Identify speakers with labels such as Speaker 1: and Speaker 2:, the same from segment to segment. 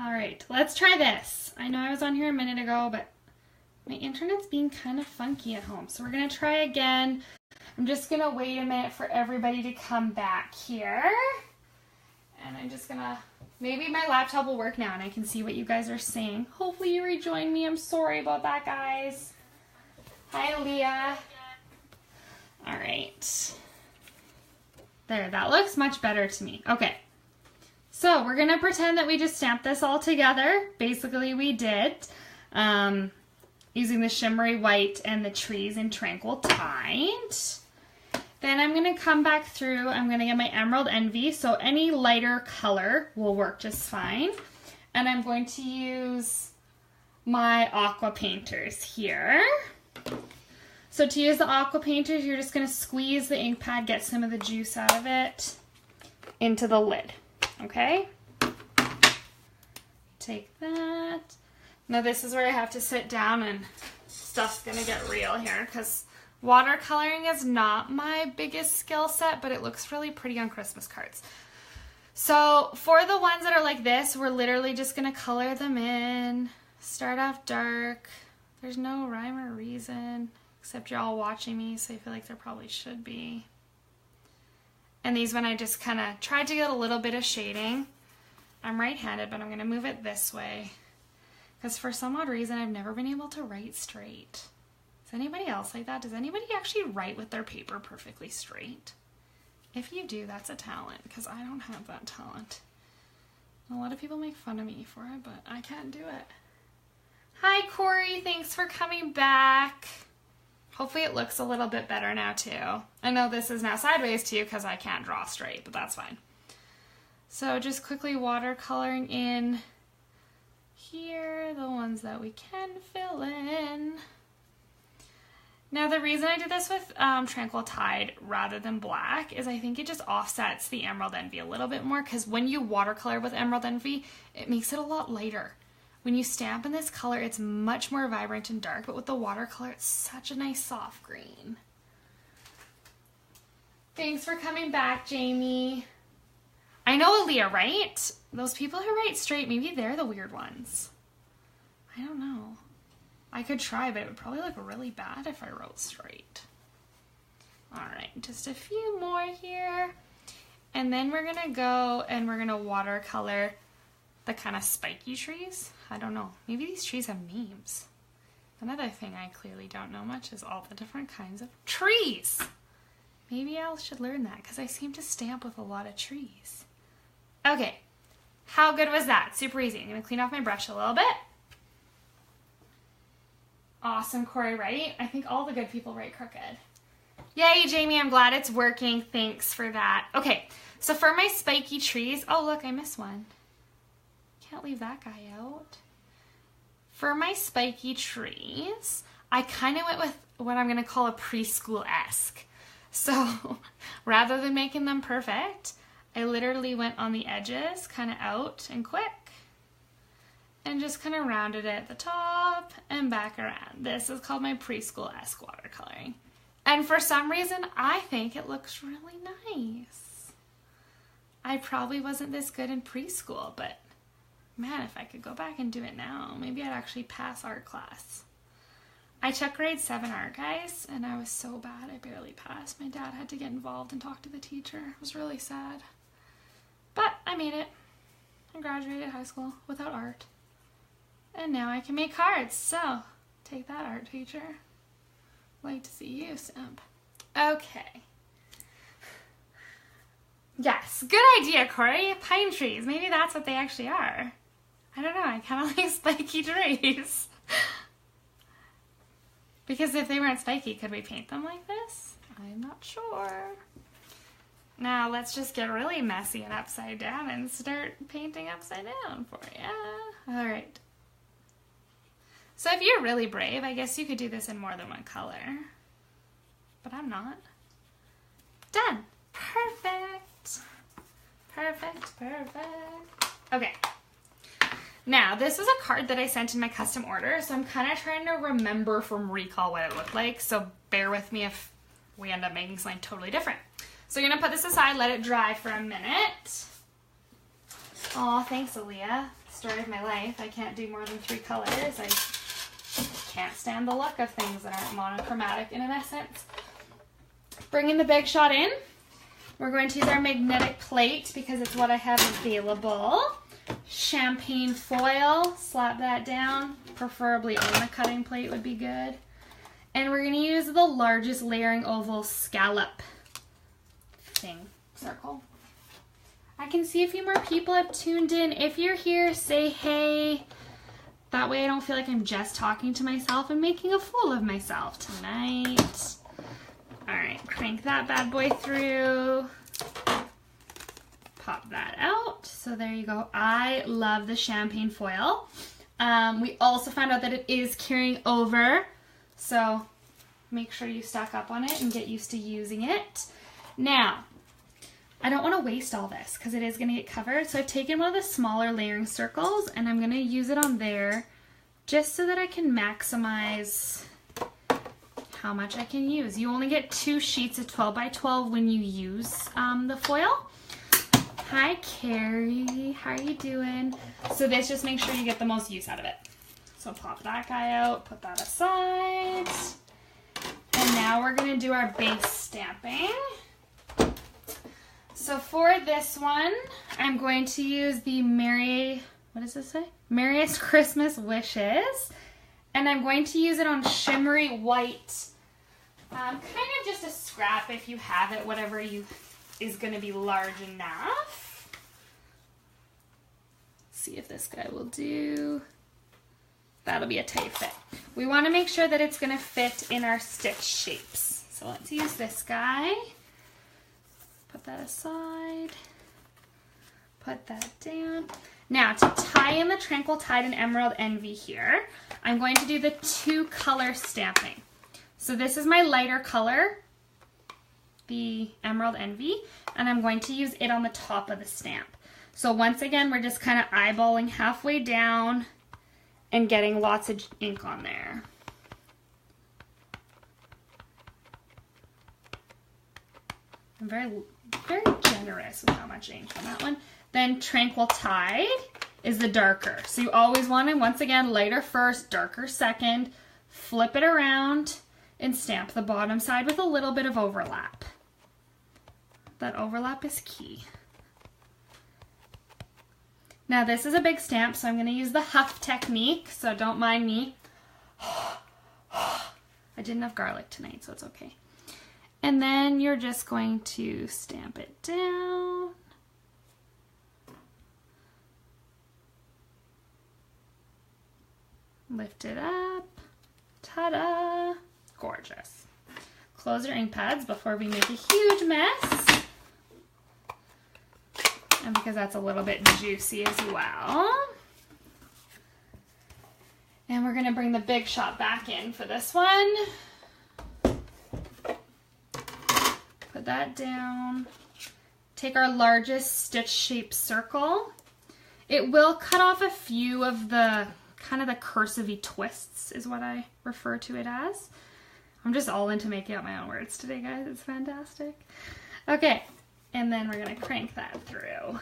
Speaker 1: All right, let's try this. I know I was on here a minute ago, but my internet's being kind of funky at home. So we're gonna try again. I'm just gonna wait a minute for everybody to come back here. And I'm just gonna, maybe my laptop will work now and I can see what you guys are saying. Hopefully you rejoin me. I'm sorry about that, guys. Hi, Leah. All right. There, that looks much better to me. Okay. So we're gonna pretend that we just stamped this all together. Basically we did, using the shimmery white and the trees in Tranquil Tide. Then I'm gonna come back through, I'm gonna get my Emerald Envy, so any lighter color will work just fine. And I'm going to use my aqua painters here. So to use the aqua painters, you're just gonna squeeze the ink pad, get some of the juice out of it into the lid. Okay, take that. Now this is where I have to sit down and stuff's gonna get real here because watercoloring is not my biggest skill set, but it looks really pretty on Christmas cards. So for the ones that are like this, we're literally just gonna color them in, start off dark. There's no rhyme or reason, except you're all watching me, so I feel like there probably should be. And these one I just kind of tried to get a little bit of shading. I'm right-handed, but I'm going to move it this way. Because for some odd reason, I've never been able to write straight. Is anybody else like that? Does anybody actually write with their paper perfectly straight? If you do, that's a talent, because I don't have that talent. A lot of people make fun of me for it, but I can't do it. Hi, Corey. Thanks for coming back. Hopefully it looks a little bit better now too. I know this is now sideways too because I can't draw straight, but that's fine. So just quickly watercoloring in here, the ones that we can fill in. Now the reason I did this with Tranquil Tide rather than black is I think it just offsets the Emerald Envy a little bit more because when you watercolor with Emerald Envy, it makes it a lot lighter. When you stamp in this color, it's much more vibrant and dark, but with the watercolor, it's such a nice soft green. Thanks for coming back, Jamie. I know Aaliyah, right? Those people who write straight, maybe they're the weird ones. I don't know. I could try, but it would probably look really bad if I wrote straight. All right, just a few more here. And then we're gonna go and we're gonna watercolor the kind of spiky trees. I don't know. Maybe these trees have names. Another thing I clearly don't know much is all the different kinds of trees. Maybe I should learn that because I seem to stamp with a lot of trees. Okay, how good was that? Super easy. I'm going to clean off my brush a little bit. Awesome, Corey, right? I think all the good people write crooked. Yay, Jamie, I'm glad it's working. Thanks for that. Okay, so for my spiky trees, oh look, I missed one. Can't leave that guy out. For my spiky trees, I kind of went with what I'm going to call a preschool-esque. So rather than making them perfect, I literally went on the edges, kind of out and quick, and just kind of rounded it at the top and back around. This is called my preschool-esque watercoloring. And for some reason, I think it looks really nice. I probably wasn't this good in preschool, but man, if I could go back and do it now, maybe I'd actually pass art class. I took grade 7 art, guys, and I was so bad I barely passed. My dad had to get involved and talk to the teacher. It was really sad. But I made it. I graduated high school without art. And now I can make cards. So, take that, art teacher. Like to see you stamp. Okay. Yes, good idea, Corey. Pine trees. Maybe that's what they actually are. I don't know. I kind of like spiky trees. Because if they weren't spiky, could we paint them like this? I'm not sure. Now let's just get really messy and upside down and start painting upside down for you. All right. So if you're really brave, I guess you could do this in more than one color. But I'm not. Done. Perfect. Perfect, perfect. Okay. Now, this is a card that I sent in my custom order, so I'm kind of trying to remember from recall what it looked like, so bear with me if we end up making something totally different. So you're going to put this aside, let it dry for a minute. Aw, thanks, Aaliyah. story of my life. I can't do more than 3 colors. I can't stand the look of things that aren't monochromatic in an essence. Bringing the Big Shot in, we're going to use our magnetic plate because it's what I have available. Champagne foil, slap that down, preferably on a cutting plate would be good. And we're going to use the largest layering oval scallop thing, circle. I can see a few more people have tuned in. If you're here, say hey. That way I don't feel like I'm just talking to myself and making a fool of myself tonight. All right, crank that bad boy through. Pop that out. So there you go. I love the champagne foil. We also found out that it is carrying over. So make sure you stock up on it and get used to using it. Now, I don't want to waste all this because it is going to get covered. So I've taken one of the smaller layering circles and I'm going to use it on there just so that I can maximize how much I can use. You only get 2 sheets of 12 by 12 when you use the foil. Hi Carrie, how are you doing? So this just makes sure you get the most use out of it. So pop that guy out, put that aside. And now we're gonna do our base stamping. So for this one, I'm going to use the what does this say? Merriest Christmas Wishes. And I'm going to use it on shimmery white. Kind of just a scrap if you have it, whatever is going to be large enough. See if this guy will do. That'll be a tight fit. We want to make sure that it's going to fit in our stitch shapes. So let's use this guy. Put that aside. Put that down. Now to tie in the Tranquil Tide and Emerald Envy here, I'm going to do the 2 color stamping. So this is my lighter color, the Emerald Envy, and I'm going to use it on the top of the stamp. So once again, we're just kind of eyeballing halfway down and getting lots of ink on there. I'm very generous with how much ink on that one. Then Tranquil Tide is the darker. So you always want to, once again, lighter first, darker second, flip it around, and stamp the bottom side with a little bit of overlap. That overlap is key. Now this is a big stamp, so I'm going to use the huff technique, so don't mind me. I didn't have garlic tonight, so it's okay. And then you're just going to stamp it down. Lift it up. Ta-da! Gorgeous. Close your ink pads before we make a huge mess. And because that's a little bit juicy as well. And we're going to bring the Big Shot back in for this one. Put that down. Take our largest stitch shape circle. It will cut off a few of the kind of the cursive-y twists is what I refer to it as. I'm just all into making up my own words today, guys. It's fantastic. Okay, and then we're going to crank that through.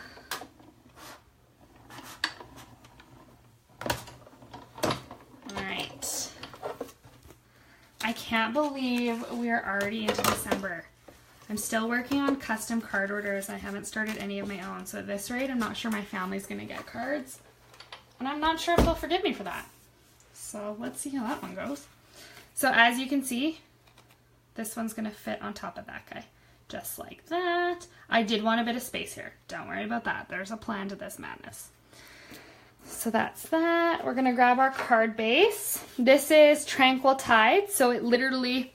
Speaker 1: All right. I can't believe we're already into December. I'm still working on custom card orders. I haven't started any of my own, so at this rate, I'm not sure my family's going to get cards. And I'm not sure if they'll forgive me for that. So let's see how that one goes. So as you can see, this one's going to fit on top of that guy. Just like that. I did want a bit of space here. Don't worry about that. There's a plan to this madness. So that's that. We're going to grab our card base. This is Tranquil Tide. So it literally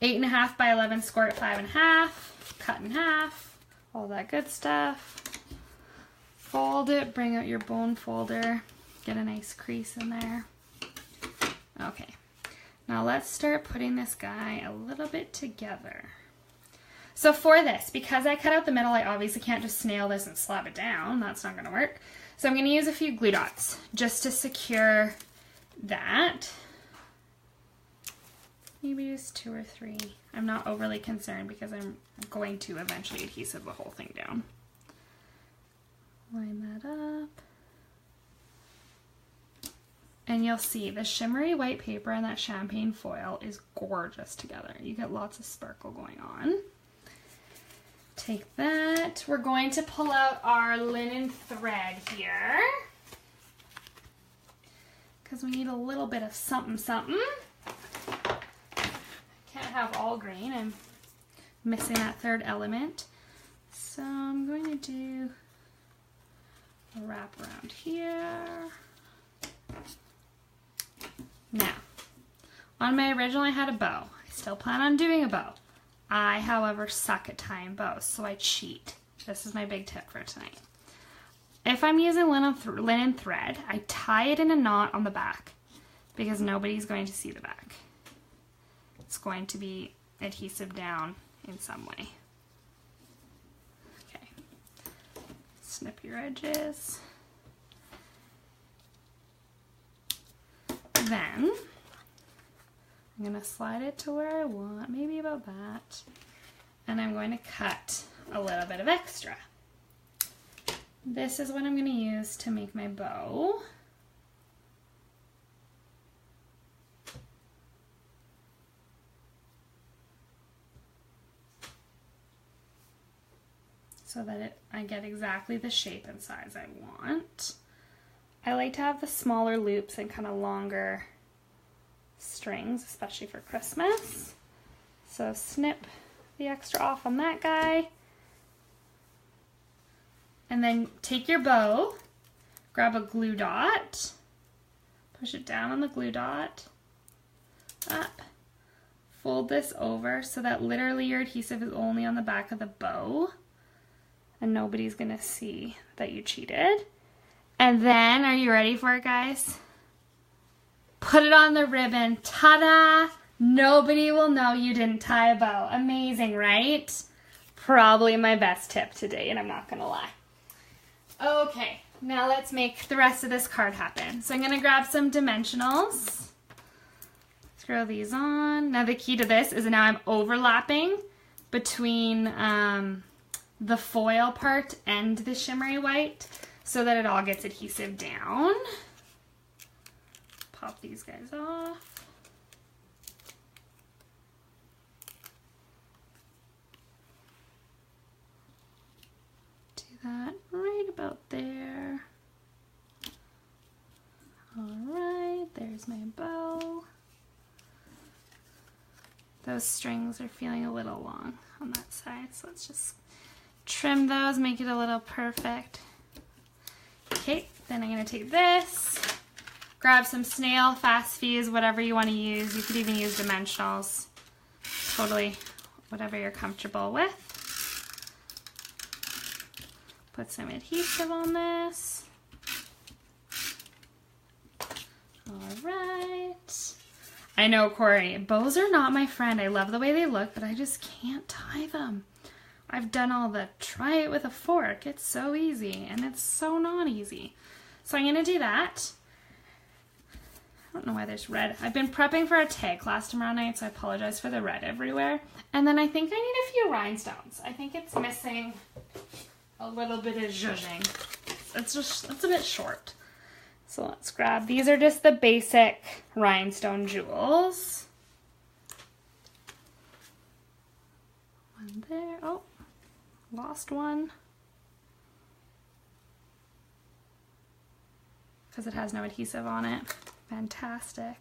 Speaker 1: 8.5 by 11 score at 5.5. Cut in half. All that good stuff. Fold it. Bring out your bone folder. Get a nice crease in there. Okay. Now let's start putting this guy a little bit together. So for this, because I cut out the middle, I obviously can't just snail this and slap it down. That's not going to work. So I'm going to use a few glue dots just to secure that. Maybe just 2 or 3. I'm not overly concerned because I'm going to eventually adhesive the whole thing down. Line that up. And you'll see the shimmery white paper and that champagne foil is gorgeous together. You get lots of sparkle going on. Take that. We're going to pull out our linen thread here, because we need a little bit of something something. I can't have all green. I'm missing that third element. So I'm going to do a wrap around here. Now, on my original I had a bow. I still plan on doing a bow. I, however, suck at tying bows, so I cheat. This is my big tip for tonight. If I'm using linen thread, I tie it in a knot on the back because nobody's going to see the back. It's going to be adhesive down in some way. Okay. Snip your edges. Then I'm going to slide it to where I want, maybe about that, and I'm going to cut a little bit of extra. This is what I'm going to use to make my bow. So that I get exactly the shape and size I want. I like to have the smaller loops and kind of longer strings, especially for Christmas. So snip the extra off on that guy. And then take your bow, grab a glue dot, push it down on the glue dot, up, fold this over so that literally your adhesive is only on the back of the bow and nobody's gonna see that you cheated. And then, are you ready for it, guys? Put it on the ribbon. Ta-da! Nobody will know you didn't tie a bow. Amazing, right? Probably my best tip today, and I'm not gonna lie. Okay, now let's make the rest of this card happen. So I'm gonna grab some dimensionals. Throw these on. Now the key to this is now I'm overlapping between the foil part and the shimmery white so that it all gets adhesive down. Pop these guys off. Do that right about there. All right, there's my bow. Those strings are feeling a little long on that side, so let's just trim those, make it a little perfect. Okay, then I'm gonna take this, grab some snail, fast fuse, whatever you want to use. You could even use dimensionals, totally whatever you're comfortable with. Put some adhesive on this. All right. I know, Corey, bows are not my friend. I love the way they look, but I just can't tie them. I've done all the try it with a fork. It's so easy, and it's so not easy. So I'm gonna do that. I don't know why there's red. I've been prepping for a tag class tomorrow night, so I apologize for the red everywhere. And then I think I need a few rhinestones. I think it's missing a little bit of zhuzhing. It's a bit short. So let's grab, these are just the basic rhinestone jewels. One there, oh, lost one. Because it has no adhesive on it. Fantastic.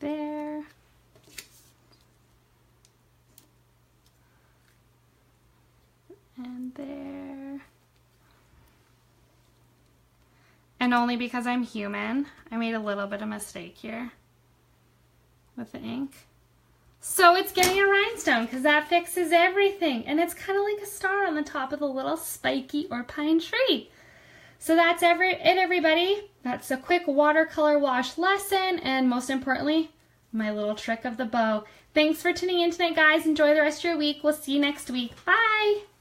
Speaker 1: There. And there. And only because I'm human, I made a little bit of mistake here with the ink. So it's getting a rhinestone because that fixes everything. And it's kind of like a star on the top of the little spiky or pine tree. So that's it, everybody. That's a quick watercolor wash lesson, and most importantly, my little trick of the bow. Thanks for tuning in tonight, guys. Enjoy the rest of your week. We'll see you next week. Bye!